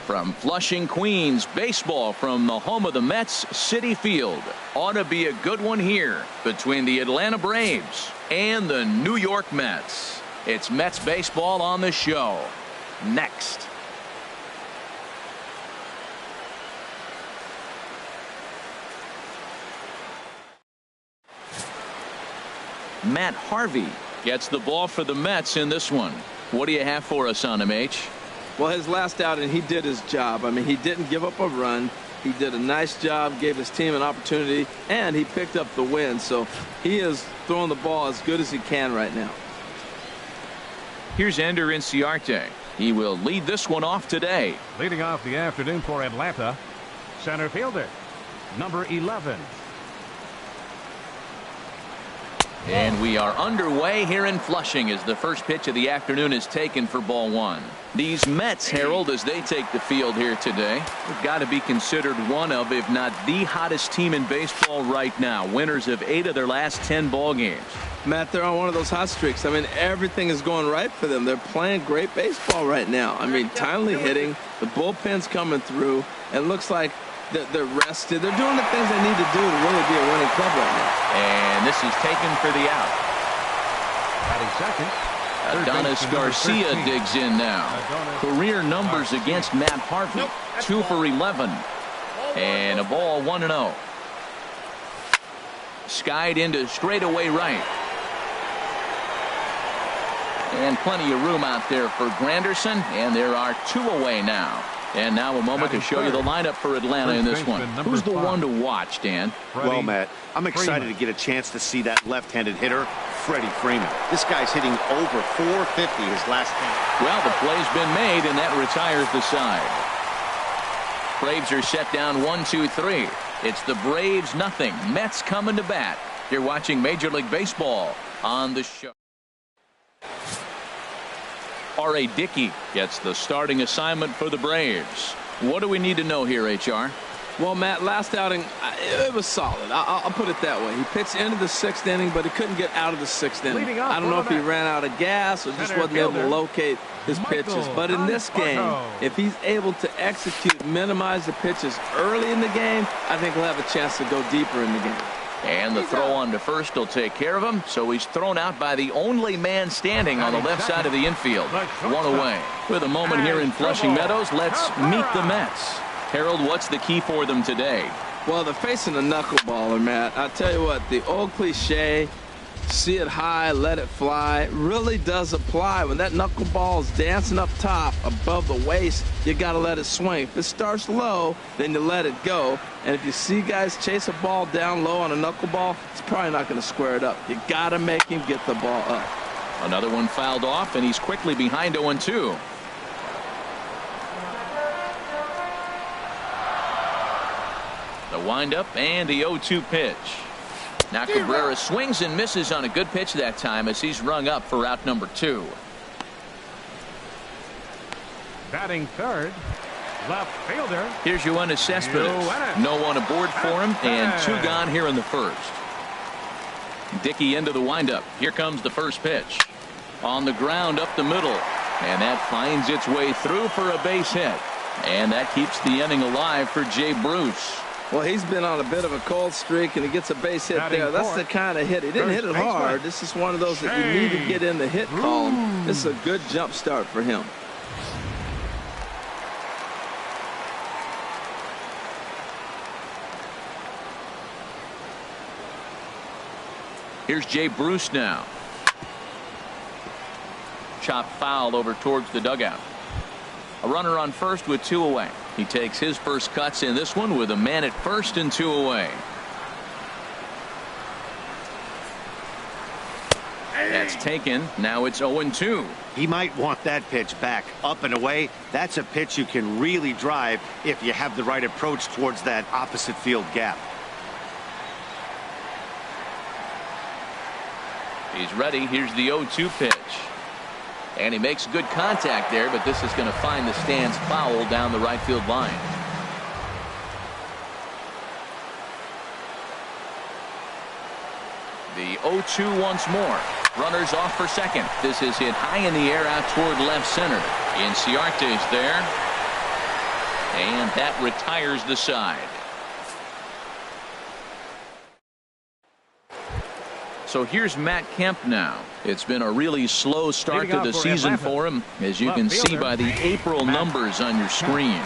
From Flushing, Queens, baseball from the home of the Mets, Citi Field. Ought to be a good one here between the Atlanta Braves and the New York Mets. It's Mets baseball on the show. Next. Matt Harvey gets the ball for the Mets in this one. What do you have for us on him, H? Well, his last outing, he did his job. I mean, he didn't give up a run. He did a nice job, gave his team an opportunity, and he picked up the win. So he is throwing the ball as good as he can right now. Here's Ender Inciarte. He will lead this one off today. Leading off the afternoon for Atlanta, center fielder, number 11. And we are underway here in Flushing as the first pitch of the afternoon is taken for ball one. These Mets, Harold, as they take the field here today, have got to be considered one of, if not the hottest team in baseball right now. Winners of 8 of their last 10 ball games. Matt, they're on one of those hot streaks. I mean, everything is going right for them. They're playing great baseball right now. I mean, timely hitting, the bullpen's coming through, and looks like they're rested. They're doing the things they need to do to really be a winning club right now. And this is taken for the out. Batting second, Adonis Garcia digs in now. Career numbers against Matt Harvey. 2 for 11. And a ball 1-0. Skied into straightaway right. And plenty of room out there for Granderson. And there are 2 away now. And now a moment to show you the lineup for Atlanta in this one. Who's the one to watch, Dan? Well, Matt, I'm excited to get a chance to see that left-handed hitter, Freddie Freeman. This guy's hitting over 450 his last game. Well, the play's been made, and that retires the side. Braves are set down 1-2-3. It's the Braves nothing. Mets coming to bat. You're watching Major League Baseball on the show. R.A. Dickey gets the starting assignment for the Braves. What do we need to know here, HR? Well, Matt, last outing, it was solid. I'll put it that way. He pitched into the 6th inning, but he couldn't get out of the 6th inning. I don't know if he ran out of gas or just wasn't able to locate his pitches. But in this game, if he's able to execute, minimize the pitches early in the game, I think he'll have a chance to go deeper in the game. And the throw on to first will take care of him, so he's thrown out by the only man standing on the left side of the infield. 1 away. With a moment here in Flushing Meadows, let's meet the Mets. Harold, what's the key for them today? Well, they're facing a knuckleballer, Matt. I'll tell you what, the old cliche, see it high, let it fly, really does apply. When that knuckleball is dancing up top above the waist, you got to let it swing. If it starts low, then you let it go. And if you see guys chase a ball down low on a knuckleball, it's probably not going to square it up. You got to make him get the ball up. Another one fouled off, and he's quickly behind 0-2. The windup and the 0-2 pitch. Now Cabrera swings and misses on a good pitch that time as he's rung up for out number 2. Batting third, left fielder. Here's Yoenis Cespedes. No one aboard for him, and 2 gone here in the first. Dickey into the windup. Here comes the first pitch. On the ground up the middle. And that finds its way through for a base hit. And that keeps the inning alive for Jay Bruce. Well, he's been on a bit of a cold streak, and he gets a base hit there. That's the kind of hit. He didn't hit it hard. This is one of those that you need to get in the hit column. This is a good jump start for him. Here's Jay Bruce now. Chop foul over towards the dugout. A runner on first with 2 away. He takes his first cuts in this one with a man at first and 2 away. That's taken. Now it's 0-2. He might want that pitch back up and away. That's a pitch you can really drive if you have the right approach towards that opposite field gap. He's ready. Here's the 0-2 pitch. And he makes good contact there, but this is going to find the stands foul down the right field line. The 0-2 once more. Runners off for second. This is hit high in the air out toward left center. Inciarte's there. And that retires the side. So here's Matt Kemp now. It's been a really slow start to the season for him, as you can see by the April numbers on your screen.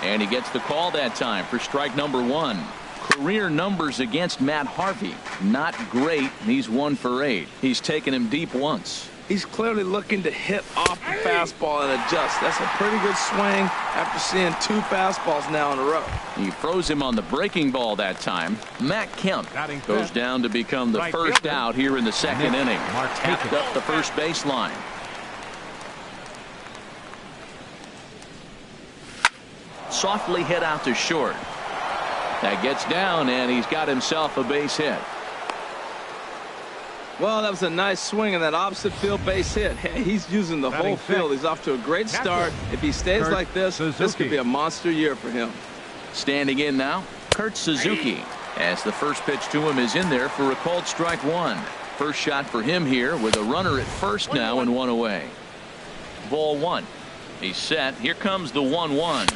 And he gets the call that time for strike number 1. Career numbers against Matt Harvey, not great. He's 1 for 8. He's taken him deep once. He's clearly looking to hit off the fastball and adjust. That's a pretty good swing after seeing 2 fastballs now in a row. He froze him on the breaking ball that time. Matt Kemp goes down to become the first out here in the second inning. Tapped up the first baseline. Softly hit out to short. That gets down, and he's got himself a base hit. Well, that was a nice swing in that opposite field base hit. He's using the whole field. He's off to a great start. If he stays like this, this could be a monster year for him. Standing in now, Kurt Suzuki, as the first pitch to him is in there for a called strike 1. First shot for him here with a runner at first now and 1 away. Ball 1. He's set. Here comes the 1-1.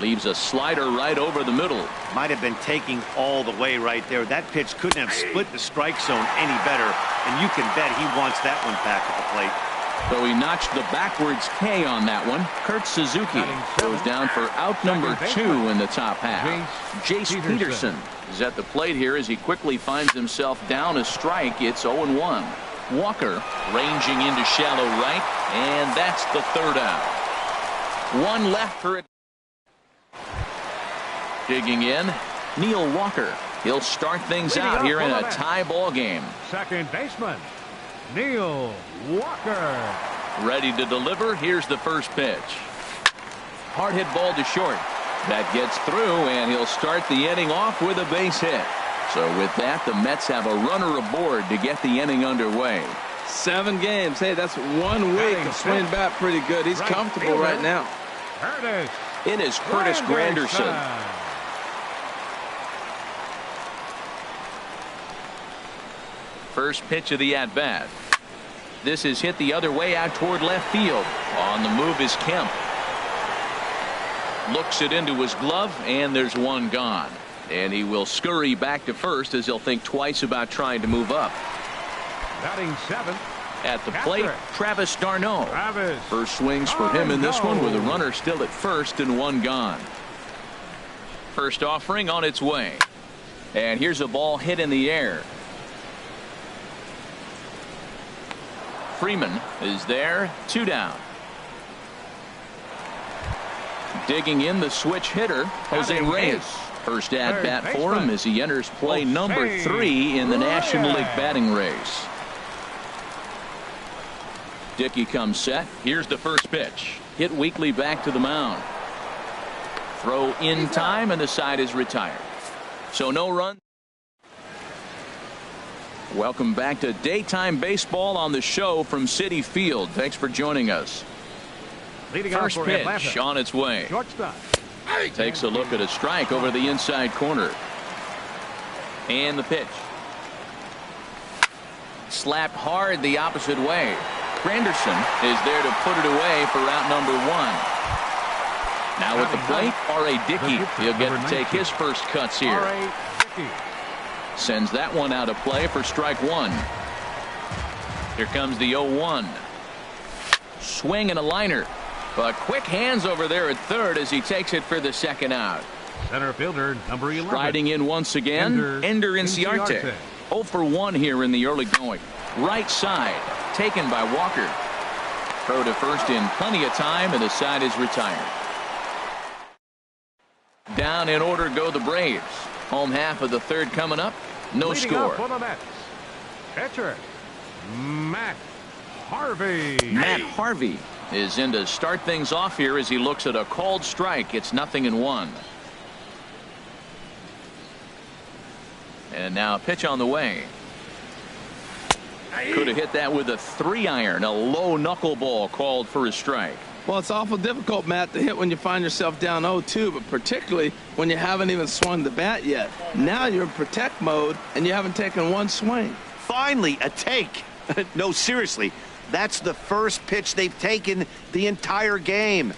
Leaves a slider right over the middle. Might have been taking all the way right there. That pitch couldn't have split the strike zone any better, and you can bet he wants that one back at the plate. So he notched the backwards K on that one. Kurt Suzuki goes down for out number 2 in the top half. Jace Peterson is at the plate here as he quickly finds himself down a strike. It's 0-1. Walker ranging into shallow right, and that's the third out. 1 left for it. Digging in, Neil Walker. He'll start things out here in a tie ball game. Second baseman, Neil Walker. Ready to deliver. Here's the first pitch. Hard hit ball to short. That gets through, and he'll start the inning off with a base hit. So with that, the Mets have a runner aboard to get the inning underway. 7 games. Hey, that's 1 week to swing bat pretty good. He's comfortable right now. It is Curtis Granderson. First pitch of the at-bat. This is hit the other way out toward left field. On the move is Kemp. Looks it into his glove, and there's 1 gone. And he will scurry back to first as he'll think twice about trying to move up. Batting 7th. At the plate, Travis d'Arnaud. First swings for him in this one with a runner still at first and 1 gone. First offering on its way. And here's a ball hit in the air. Freeman is there, 2 down. Digging in the switch hitter, Jose Reyes. First at bat for him as he enters play number 3 in the National League batting race. Dickey comes set. Here's the first pitch. Hit weakly back to the mound. Throw in time, and the side is retired. So no run. Welcome back to daytime baseball on the show from Citi Field. Thanks for joining us. First pitch on its way. Takes a look at a strike over the inside corner. And the pitch. Slapped hard the opposite way. Granderson is there to put it away for out number 1. Now at the plate, R.A. Dickey. He'll get to take his first cuts here. Sends that one out of play for strike 1. Here comes the 0-1. Swing and a liner. But quick hands over there at third as he takes it for the second out. Center fielder number 11. Striding in once again, Ender Inciarte. 0 for 1 here in the early going. Right side taken by Walker. Throw to first in plenty of time, and the side is retired. Down in order go the Braves. Home half of the third coming up. No score. For the Mets. Pitcher Matt Harvey. Matt Harvey is in to start things off here as he looks at a called strike. It's 0-1. And now a pitch on the way. Could have hit that with a 3-iron. A low knuckleball called for a strike. Well, it's awful difficult, Matt, to hit when you find yourself down 0-2, but particularly when you haven't even swung the bat yet. Now you're in protect mode, and you haven't taken one swing. Finally, a take. No, seriously, that's the first pitch they've taken the entire game.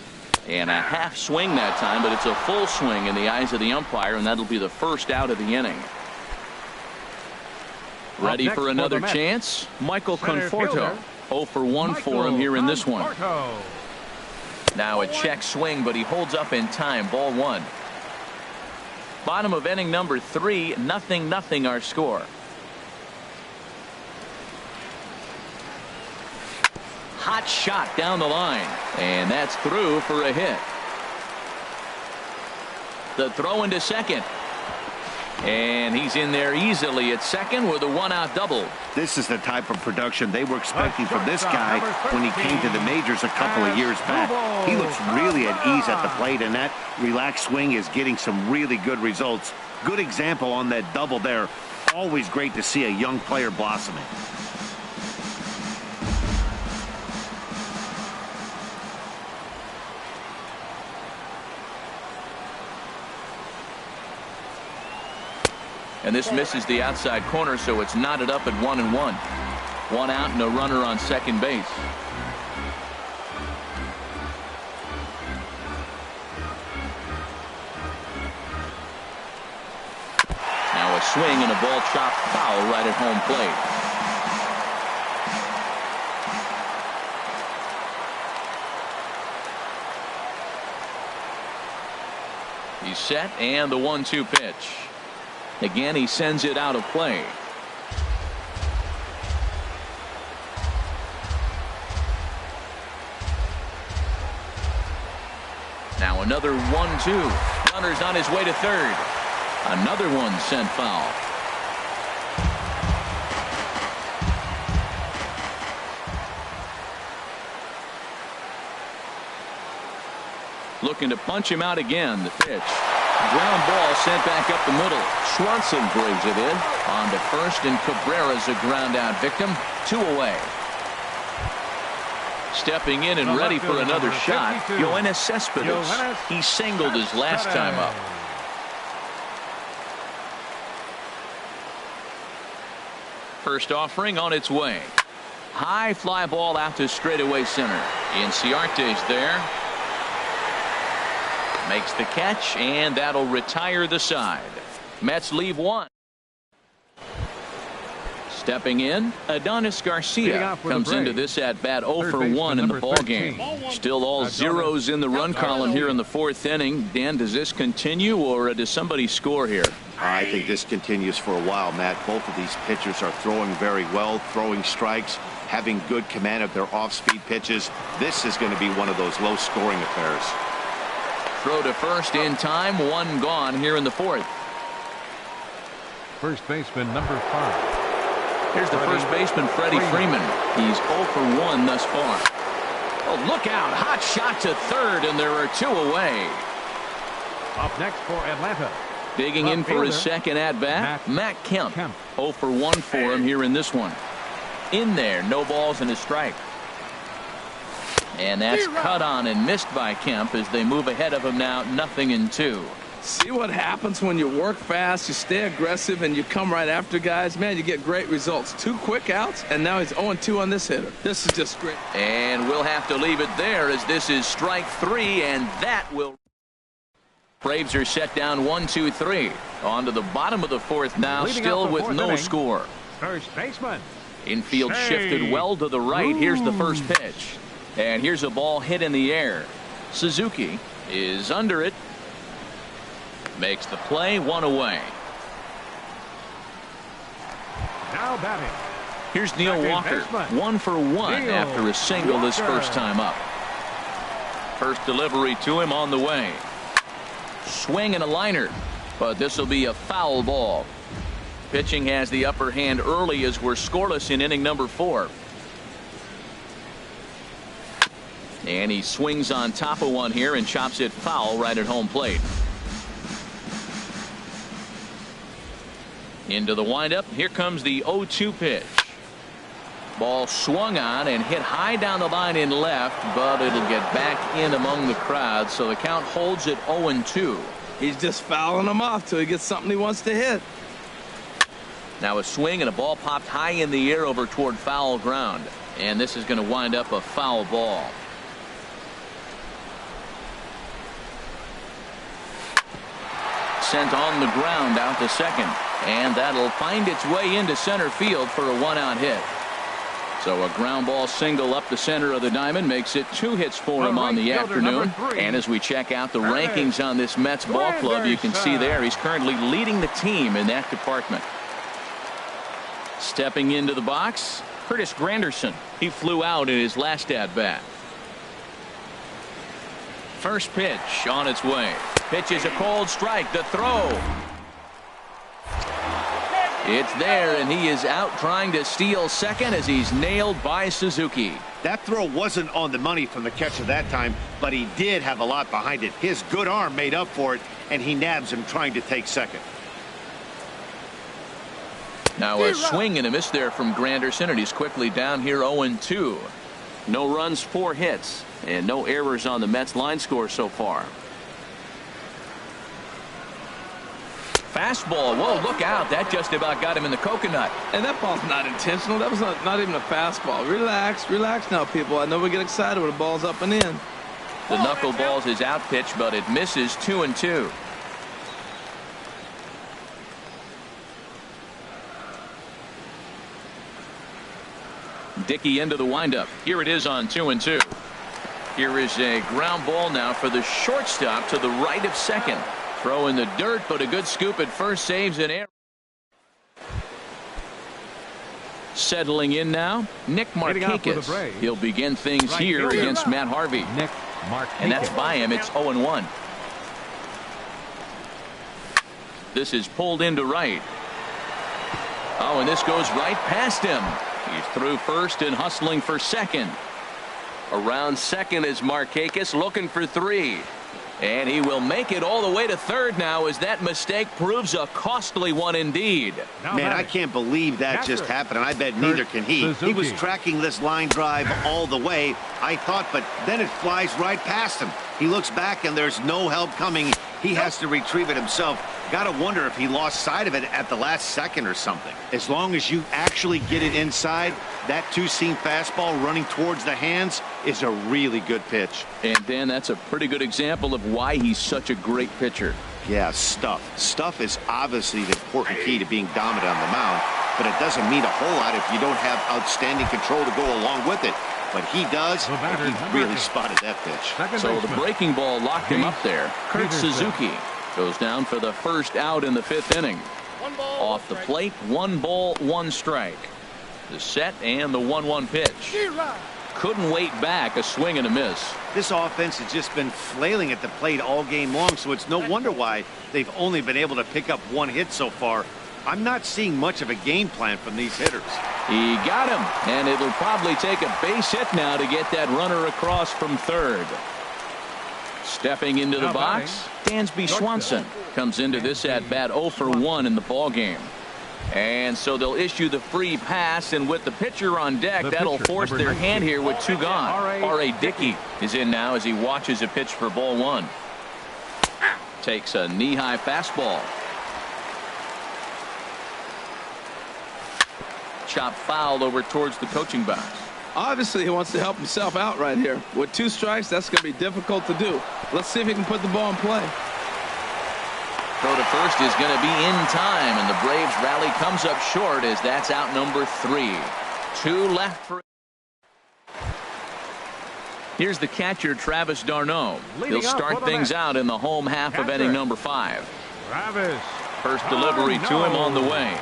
And a half swing that time, but it's a full swing in the eyes of the umpire, and that'll be the first out of the inning. Ready for another chance? Michael Conforto. 0 for 1 for him here in this one. Now a check swing, but he holds up in time. Ball 1. Bottom of inning number 3. 0-0 our score. Hot shot down the line, and that's through for a hit. The throw into second, and he's in there easily at second with a 1-out double. This is the type of production they were expecting from this guy when he came to the majors a couple of years back. He looks really at ease at the plate, and that relaxed swing is getting some really good results. Good example on that double there. Always great to see a young player blossoming. And this misses the outside corner, so it's knotted up at 1-1. 1 out and a runner on second base. Now a swing and a ball chopped foul right at home plate. He's set, and the 1-2 pitch. Again, he sends it out of play. Now another 1-2. Runner's on his way to third. Another one sent foul. Looking to punch him out again. The pitch. Ground ball sent back up the middle. Swanson brings it in. On to first, and Cabrera's a ground out victim. 2 away. Stepping in and ready for another shot, Yoenis Cespedes. He singled his last time up. First offering on its way. High fly ball out to straightaway center. Inciarte's there. Makes the catch, and that'll retire the side. Mets leave 1. Stepping in, Adonis Garcia comes into this at bat 0 for 1 in the ball game. Still all zeros in the run column here in the 4th inning. Dan, does this continue, or does somebody score here? I think this continues for a while, Matt. Both of these pitchers are throwing very well, throwing strikes, having good command of their off-speed pitches. This is going to be one of those low-scoring affairs. Throw to first in time. 1 gone here in the 4th. First baseman number 5. Here's the first baseman, Freddie Freeman. He's 0 for 1 thus far. Oh, look out. Hot shot to third, and there are 2 away. Up next for Atlanta. Digging in for his second at-bat, Matt Kemp. 0 for 1 for him here in this one. In there, no balls and a strike. And that's cut on and missed by Kemp as they move ahead of him now, 0-2. See what happens when you work fast, you stay aggressive, and you come right after guys. Man, you get great results. 2 quick outs, and now he's 0-2 on this hitter. This is just great. And we'll have to leave it there as this is strike 3, and that will... Braves are set down 1-2-3. On to the bottom of the 4th now, still with no score. First baseman. Infield shifted well to the right. Here's the first pitch. And here's a ball hit in the air. Suzuki is under it. Makes the play, 1 away. Now batting. Here's Neil Walker, 1 for 1 after a single this first time up. First delivery to him on the way. Swing and a liner, but this will be a foul ball. Pitching has the upper hand early as we're scoreless in inning number 4. And he swings on top of one here and chops it foul right at home plate. Into the windup. Here comes the 0-2 pitch. Ball swung on and hit high down the line in left, but it'll get back in among the crowd, so the count holds at 0-2. He's just fouling him off till he gets something he wants to hit. Now a swing and a ball popped high in the air over toward foul ground, and this is going to wind up a foul ball. Sent on the ground out to second, and that'll find its way into center field for a one-out hit. So a ground ball single up the center of the diamond makes it 2 hits for him on the afternoon. And as we check out the rankings on this Mets ball club, you can see there he's currently leading the team in that department. Stepping into the box, Curtis Granderson. He flew out in his last at bat. First pitch on its way. Pitch is a cold strike. The throw. It's there, and he is out trying to steal second as he's nailed by Suzuki. That throw wasn't on the money from the catcher that time, but he did have a lot behind it. His good arm made up for it, and he nabs him trying to take second. Now a swing and a miss there from Granderson, and he's quickly down here 0-2. No runs, 4 hits, and no errors on the Mets line score so far. Fastball. Whoa, look out. That just about got him in the coconut. And that ball's not intentional. That was not even a fastball. Relax now, people. I know we get excited when the ball's up and in. The knuckleballs is out pitch, but it misses 2-2. Dickey into the windup. Here it is on 2-2. Here is a ground ball now for the shortstop to the right of second. Throw in the dirt, but a good scoop at first saves an error. Settling in now, Nick Markakis. He'll begin things here against Matt Harvey. And that's by him. It's 0-1. This is pulled into right. Oh, and this goes right past him. He's through first and hustling for second. Around second is Markakis looking for 3. And he will make it all the way to third now as that mistake proves a costly one indeed. Man, I can't believe that just happened, and I bet neither can he. He was tracking this line drive all the way, I thought, but then it flies right past him. He looks back, and there's no help coming. He has to retrieve it himself. Gotta wonder if he lost sight of it at the last second or something. As long as you actually get it inside, that 2-seam fastball running towards the hands is a really good pitch. And Dan, that's a pretty good example of why he's such a great pitcher. Yeah, stuff. Stuff is obviously the important key to being dominant on the mound, but it doesn't mean a whole lot if you don't have outstanding control to go along with it. But he does, and he really spotted that pitch. So the breaking ball locked him up there. Kurt Suzuki goes down for the first out in the 5th inning. Off the plate, 1 ball, 1 strike. The set and the 1-1 pitch. Couldn't wait back, a swing and a miss. This offense has just been flailing at the plate all game long, so it's no wonder why they've only been able to pick up 1 hit so far. I'm not seeing much of a game plan from these hitters. He got him, and it'll probably take a base hit now to get that runner across from third. Stepping into the box, Dansby Swanson comes into this at-bat 0 for 1 in the ballgame. And so they'll issue the free pass, and with the pitcher on deck, that'll force their hand here with 2 gone. R.A. Dickey is in now as he watches a pitch for ball 1. Takes a knee-high fastball. Chop foul over towards the coaching box. Obviously, he wants to help himself out right here. With 2 strikes, that's going to be difficult to do. Let's see if he can put the ball in play. Throw to first is going to be in time, and the Braves rally comes up short as that's out number 3. 2 left for. Here's the catcher, Travis d'Arnaud. He'll start things out in the home half of inning number 5. First delivery to him on the way.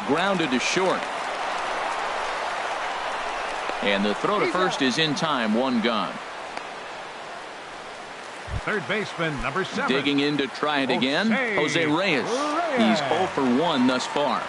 Grounded to short. And the throw to first is in time, 1 gone. Third baseman, number 7. Digging in to try it again, Jose Reyes. He's 0 for 1 thus far.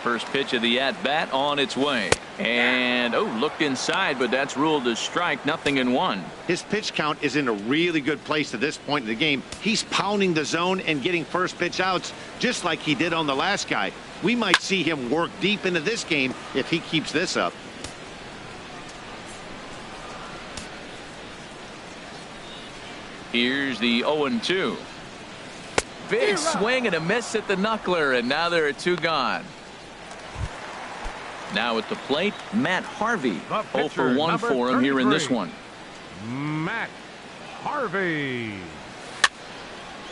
First pitch of the at-bat on its way. And, oh, looked inside, but that's ruled a strike, 0-1. His pitch count is in a really good place at this point in the game. He's pounding the zone and getting first pitch outs just like he did on the last guy. We might see him work deep into this game if he keeps this up. Here's the 0-2. Big swing and a miss at the knuckler, and now there are 2 gone. Now at the plate, Matt Harvey. 0 for 1 for him here in this one. Matt Harvey.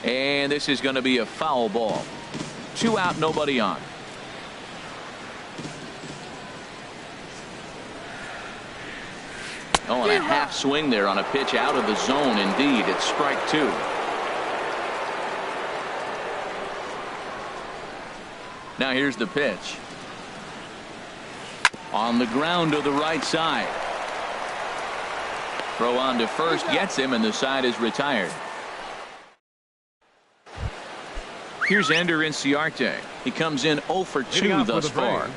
And this is going to be a foul ball. 2 out, nobody on. Oh, and a half swing there on a pitch out of the zone. Indeed, it's strike 2. Now here's the pitch. On the ground to the right side. Throw on to first, gets him, and the side is retired. Here's Ender Inciarte. He comes in 0 for 2 thus far.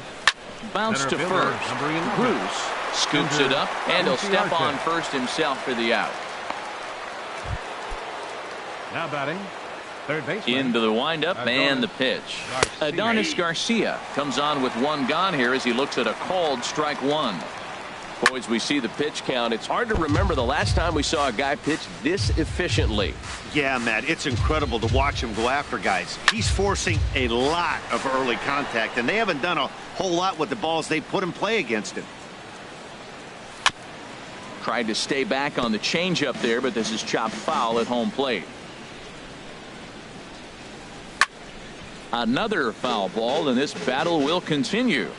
Bounce to first. Bruce scoops it up, and he'll step on first himself for the out. Now batting, third baseman. Into the windup and the pitch. Adonis Garcia comes on with 1 gone here as he looks at a called strike 1. Boys, we see the pitch count. It's hard to remember the last time we saw a guy pitch this efficiently. Yeah, Matt, it's incredible to watch him go after guys. He's forcing a lot of early contact, and they haven't done a whole lot with the balls they put in play against him. Tried to stay back on the changeup there, but this is chopped foul at home plate. Another foul ball, and this battle will continue.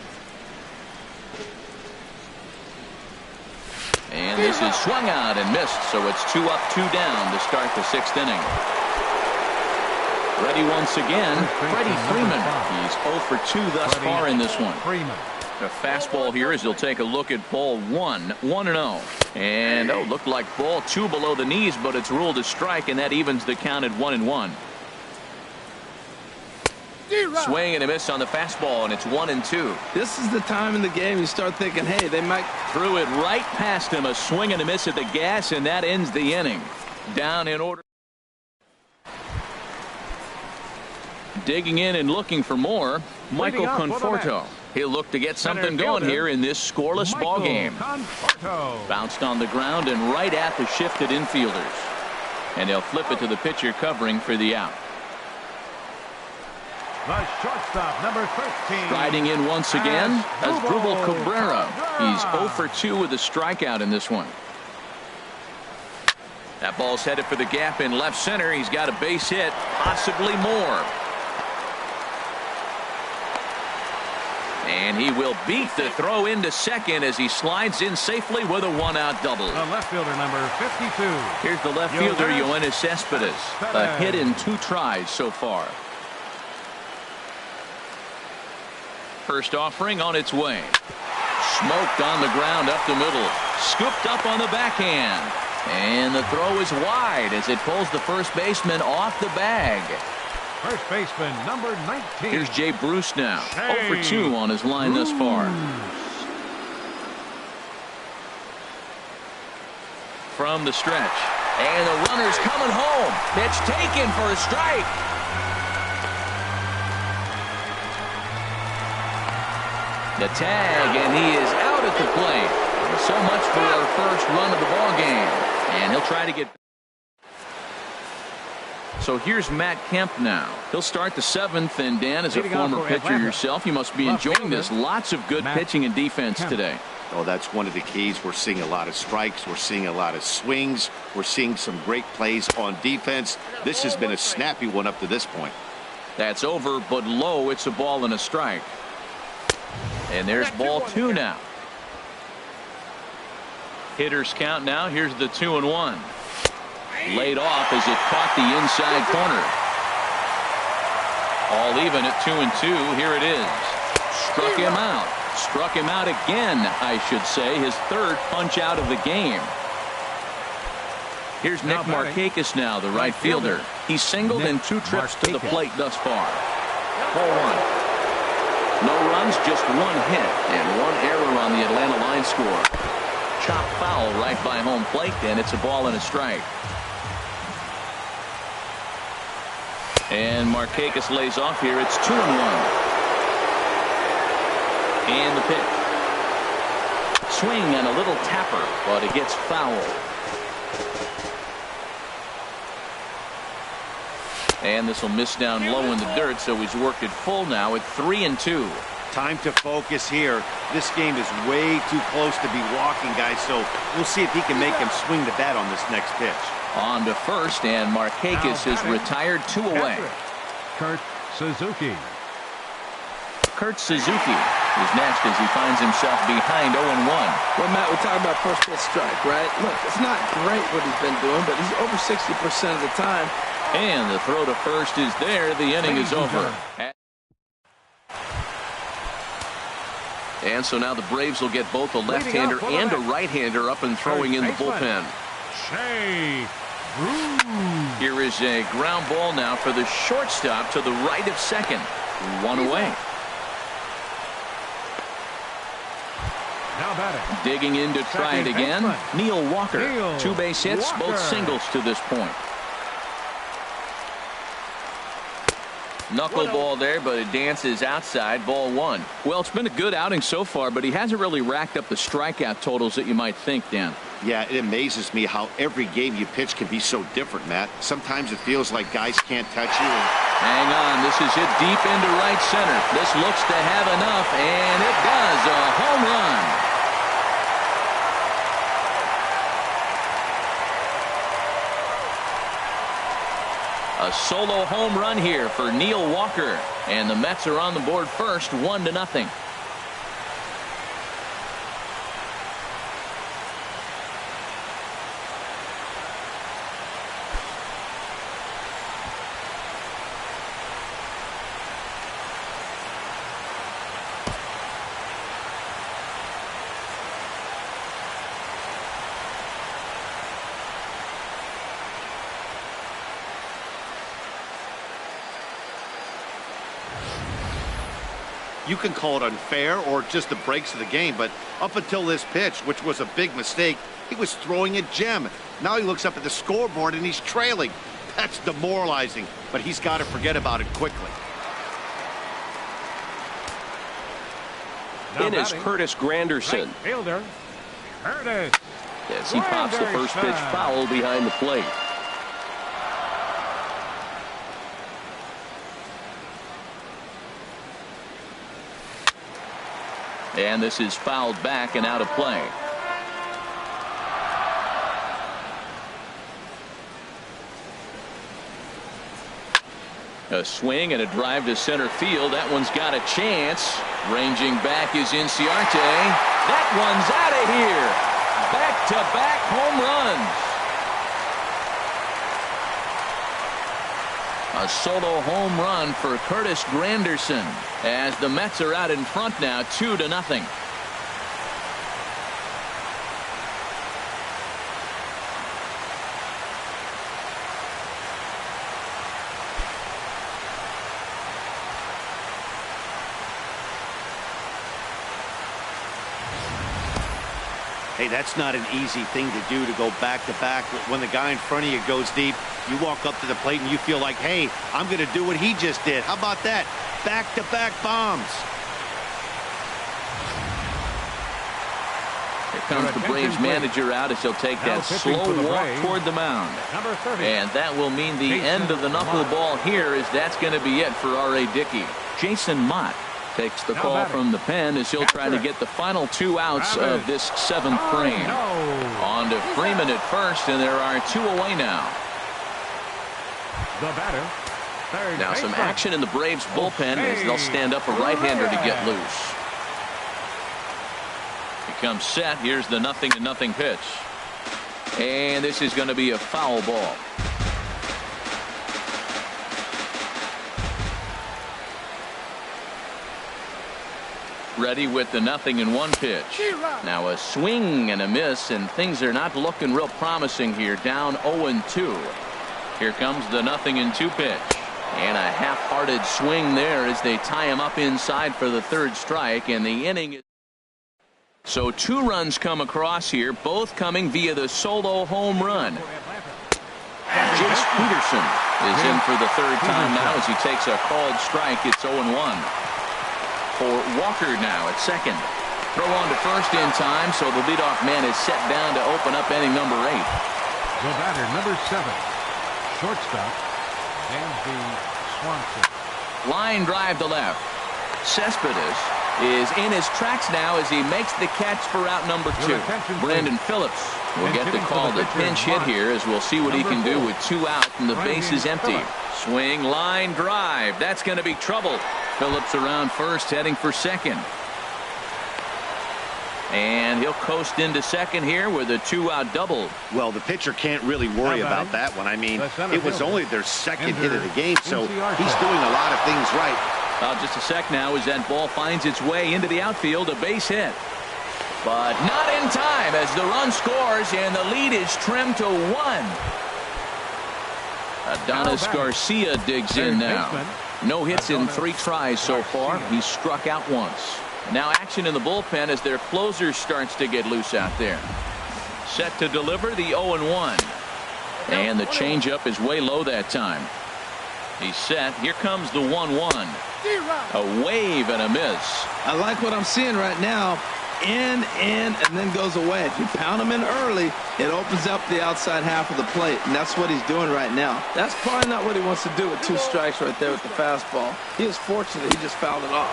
And this is swung out and missed, so it's 2 up, 2 down to start the 6th inning. Ready once again, Freddie Freeman. He's 0 for 2 thus far in this one. A fastball here as he'll take a look at ball 1, 1-0. And, oh, looked like ball 2 below the knees, but it's ruled a strike, and that evens the count at 1-1. Swing and a miss on the fastball, and it's 1-2. This is the time in the game you start thinking, hey, they might. Threw it right past him. A swing and a miss at the gas, and that ends the inning. Down in order. Digging in and looking for more, Michael Conforto. He'll look to get something going here in this scoreless ball game. Bounced on the ground and right at the shifted infielders. And they'll flip it to the pitcher covering for the out. The shortstop, number 13. Riding in once again, Asdrubal Cabrera. He's 0 for 2 with a strikeout in this one. That ball's headed for the gap in left center. He's got a base hit, possibly more. And he will beat the throw into second as he slides in safely with a 1-out double. The left fielder, number 52. Here's the left fielder, Yoenis Cespedes. A hit in 2 tries so far. First offering on its way. Smoked on the ground up the middle. Scooped up on the backhand. And the throw is wide as it pulls the first baseman off the bag. First baseman, number 19. Here's Jay Bruce now. 0 for 2 on his line thus far. From the stretch. And the runner's coming home. Pitch taken for a strike. The tag, and he is out at the plate. So much for our first run of the ball game. And he'll try to get. So here's Matt Kemp now. He'll start the 7th, and Dan, as a former pitcher yourself, you must be enjoying this. Lots of good pitching and defense today. Oh, that's one of the keys. We're seeing a lot of strikes. We're seeing a lot of swings. We're seeing some great plays on defense. This has been a snappy one up to this point. That's over, but low. It's a ball and a strike. And there's ball 2 now. Hitters count now. Here's the 2-1. Laid off as it caught the inside corner. All even at 2-2. Here it is. Struck him out. Struck him out again, I should say. His 3rd punch out of the game. Here's Nick Markakis now, the right fielder. He's singled in 2 trips to the plate thus far. 4-1. No runs, just one hit, and one error on the Atlanta line score. Chop foul right by home plate, and it's a ball and a strike. And Markakis lays off here. It's 2-1. And the pitch. Swing and a little tapper, but it gets foul. And this will miss down low in the dirt, so he's worked it full now at 3-2. Time to focus here. This game is way too close to be walking, guys, so we'll see if he can make him swing the bat on this next pitch. On to first, and Markakis is retired 2 away. Kurt Suzuki. Kurt Suzuki is next as he finds himself behind 0-1. Well, Matt, we're talking about first pitch strike, right? Look, it's not great what he's been doing, but he's over 60% of the time. And the throw to first is there. The inning is over. And so now the Braves will get both a left-hander and a right-hander up and throwing in the bullpen. Here is a ground ball now for the shortstop to the right of second. 1 away. Now batting. Digging in to try it again. Neil Walker. 2 base hits, both singles to this point. Knuckleball there, but it dances outside. Ball 1. Well, it's been a good outing so far, but he hasn't really racked up the strikeout totals that you might think, Dan. Yeah, it amazes me how every game you pitch can be so different, Matt. Sometimes it feels like guys can't touch you. Hang on. This is hit deep into right center. This looks to have enough, and it does. A home run. A solo home run here for Neil Walker, and the Mets are on the board first, 1-0. You can call it unfair or just the breaks of the game, but up until this pitch, which was a big mistake, he was throwing a gem. Now he looks up at the scoreboard and he's trailing. That's demoralizing, but he's got to forget about it quickly. In is Curtis Granderson. Right fielder, Curtis. As he pops the first pitch foul behind the plate. And this is fouled back and out of play. A swing and a drive to center field. That one's got a chance. Ranging back is Inciarte. That one's out of here. Back-to-back home runs. A solo home run for Curtis Granderson as the Mets are out in front now 2-0. Hey, that's not an easy thing to do, to go back-to-back. When the guy in front of you goes deep, you walk up to the plate and you feel like, hey, I'm going to do what he just did. How about that? Back-to-back bombs. Here comes the Braves manager out as he'll take that slow walk toward the mound. And that will mean the end of the knuckleball here, as that's going to be it for R.A. Dickey. Jason Mott takes the call from the pen as he'll try to get the final 2 outs of this 7th frame. On to Freeman at first, and there are 2 away now. The batter. Now some action in the Braves bullpen as they'll stand up a right-hander to get loose. He comes set. Here's the 0-0 pitch. And this is going to be a foul ball. Ready with the 0-1 pitch. Now a swing and a miss, and things are not looking real promising here. Down 0-2. Here comes the 0-2 pitch. And a half-hearted swing there as they tie him up inside for the third strike, and the inning. So 2 runs come across here, both coming via the solo home run. Jace Peterson is in for the third time now as he takes a called strike. It's 0-1. For Walker now at second. Throw on to first in time, so the leadoff man is set down to open up inning number 8. The batter, number 7, shortstop, Dansby Swanson. Line drive to left. Cespedes is in his tracks now as he makes the catch for out number 2. Brandon Phillips will get the call to pinch hit here as we'll see what he can do with 2 out and the base is empty. Swing, line drive. That's going to be trouble. Phillips around first, heading for second. And he'll coast into second here with a 2-out double. Well, the pitcher can't really worry about that one. I mean, it was only their second hit of the game, so he's doing a lot of things right. Just a sec now as that ball finds its way into the outfield, a base hit. But not in time as the run scores and the lead is trimmed to 1. Adonis Garcia digs in now. No hits in 3 tries so far. He's struck out once. Now action in the bullpen as their closer starts to get loose out there. Set to deliver the 0-1. And the changeup is way low that time. He's set. Here comes the 1-1. A wave and a miss. I like what I'm seeing right now. In, and then goes away. If you pound him in early, it opens up the outside half of the plate, and that's what he's doing right now. That's probably not what he wants to do with 2 strikes right there with the fastball. He is fortunate he just fouled it off.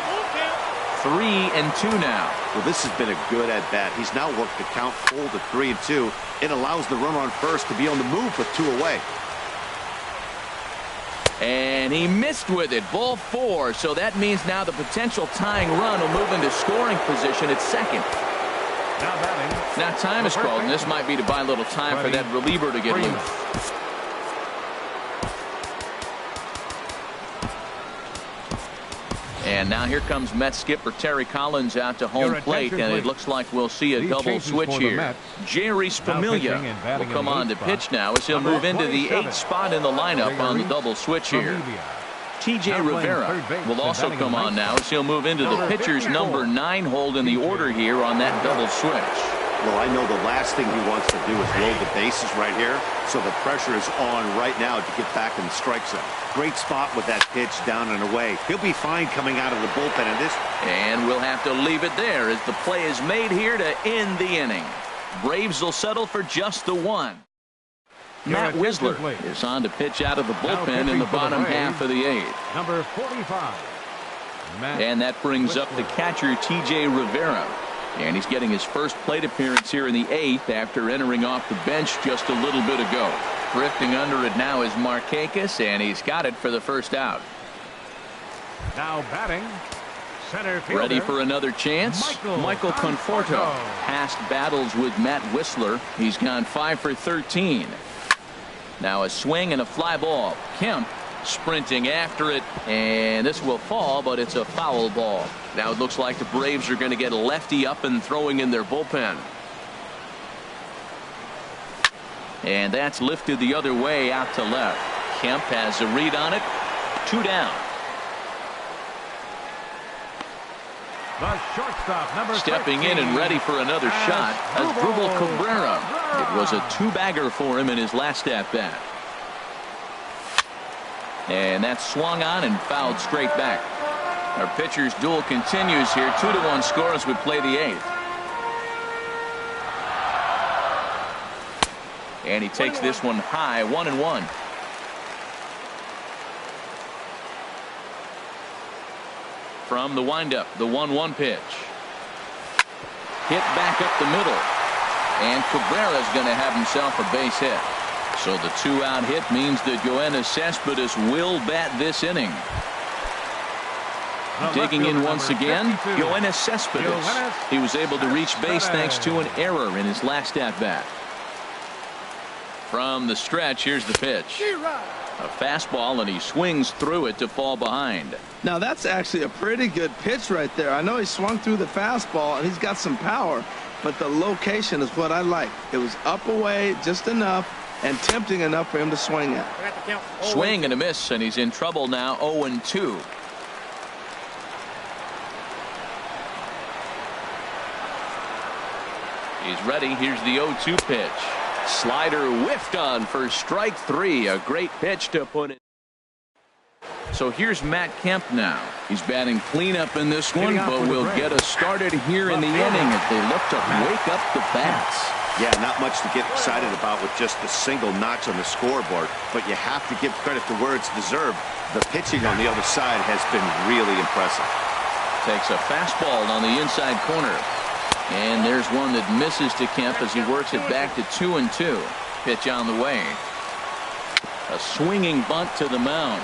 3-2 now. Well, this has been a good at-bat. He's now worked the count full to 3-2. It allows the runner on first to be on the move with 2 away. And he missed with it. Ball 4. So that means now the potential tying run will move into scoring position at second. Now time is called, and this might be to buy a little time for that reliever to get loose. And now here comes Mets skipper Terry Collins out to home plate, and it looks like we'll see a double switch here. Jerry Spamiglia will come on to pitch now as he'll move into the 8th spot in the lineup on the double switch here. TJ Rivera will also come on now as he'll move into the pitcher's number 9 hold in the order here on that double switch. Well, I know the last thing he wants to do is load the bases right here, so the pressure is on right now to get back in the strike zone. Great spot with that pitch down and away. He'll be fine coming out of the bullpen in this. And we'll have to leave it there as the play is made here to end the inning. Braves will settle for just the 1. Matt Wisler is on to pitch out of the bullpen in the bottom half of the 8th. Number 45. And that brings up the catcher TJ Rivera. And he's getting his first plate appearance here in the 8th after entering off the bench just a little bit ago. Drifting under it now is Markakis, and he's got it for the first out. Now batting, center fielder. Ready for another chance? Michael Conforto. Past battles with Matt Wisler. He's gone 5 for 13. Now a swing and a fly ball. Kemp sprinting after it, and this will fall, but it's a foul ball. Now it looks like the Braves are going to get a lefty up and throwing in their bullpen. And that's lifted the other way out to left. Kemp has a read on it. 2 down. The shortstop, number stepping in and ready for another shot as Drupal Cabrera. It was a 2-bagger for him in his last at-bat. And that's swung on and fouled straight back. Our pitcher's duel continues here. 2-1 score as we play the 8th. And he takes this one high, 1-1. From the windup, the 1-1 pitch. Hit back up the middle. And Cabrera's going to have himself a base hit. So the 2-out hit means that Yoenis Cespedes will bat this inning. Digging in once again, Yoenis Cespedes. He was able to reach base thanks to an error in his last at-bat. From the stretch, here's the pitch. A fastball, and he swings through it to fall behind. Now that's actually a pretty good pitch right there. I know he swung through the fastball, and he's got some power, but the location is what I like. It was up away just enough, and tempting enough for him to swing at. Swing and a miss, and he's in trouble now. 0-2. He's ready. Here's the 0-2 pitch. Slider whiffed on for strike 3. A great pitch to put in. So here's Matt Kemp now. He's batting cleanup in this one, but will get us started here in the inning as they look to wake up the bats. Yeah, not much to get excited about with just a single notch on the scoreboard, but you have to give credit to where it's deserved. The pitching on the other side has been really impressive. Takes a fastball on the inside corner. And there's one that misses to Kemp as he works it back to 2-2. Pitch on the way. A swinging bunt to the mound.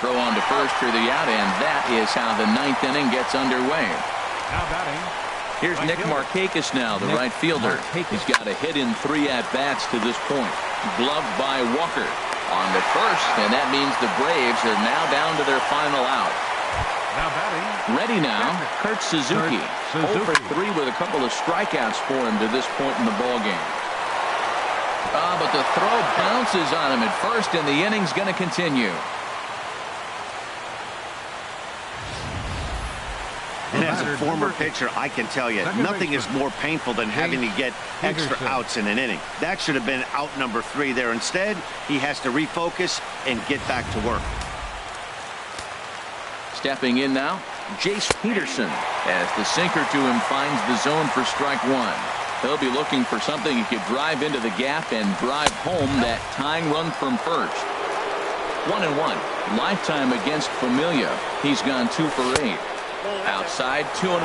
Throw on to first for the out, and that is how the 9th inning gets underway. Now batting. Here's Nick Markakis now, the right fielder. He's got a hit in 3 at-bats to this point. Gloved by Walker on the first, and that means the Braves are now down to their final out. Now batting. Ready now, Kurt Suzuki. 0 for 3 with a couple of strikeouts for him to this point in the ballgame. But the throw bounces on him at first, and the inning's going to continue. And as a former pitcher, I can tell you, nothing is more painful than having to get extra outs in an inning. That should have been out number 3 there. Instead, he has to refocus and get back to work. Stepping in now, Jace Peterson, as the sinker to him finds the zone for strike 1. He'll be looking for something he could drive into the gap and drive home that tying run from first. 1-1. Lifetime against Familia. He's gone 2 for 8. Outside, 2-1.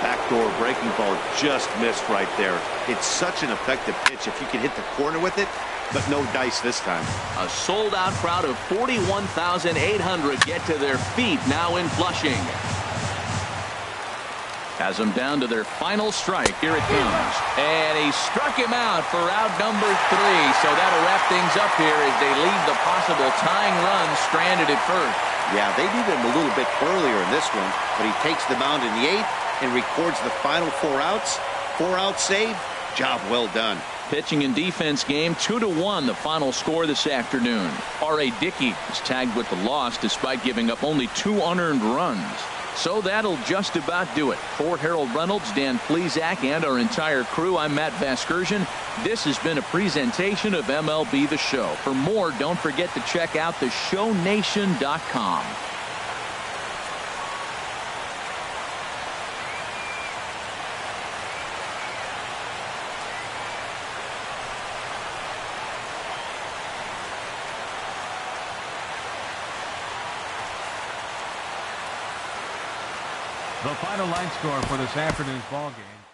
Backdoor breaking ball just missed right there. It's such an effective pitch if you can hit the corner with it, but no dice this time. A sold-out crowd of 41,800 get to their feet now in Flushing. Has them down to their final strike. Here it comes. And he struck him out for out number 3. So that'll wrap things up here as they leave the possible tying run stranded at first. Yeah, they needed him a little bit earlier in this one, but he takes the mound in the 8th and records the final 4 outs. 4-out save. Job well done. Pitching and defense game, 2-1, the final score this afternoon. R.A. Dickey is tagged with the loss despite giving up only 2 unearned runs. So that'll just about do it. For Harold Reynolds, Dan Plesac, and our entire crew, I'm Matt Vasgersian. This has been a presentation of MLB The Show. For more, don't forget to check out theshownation.com. The final line score for this afternoon's ball game.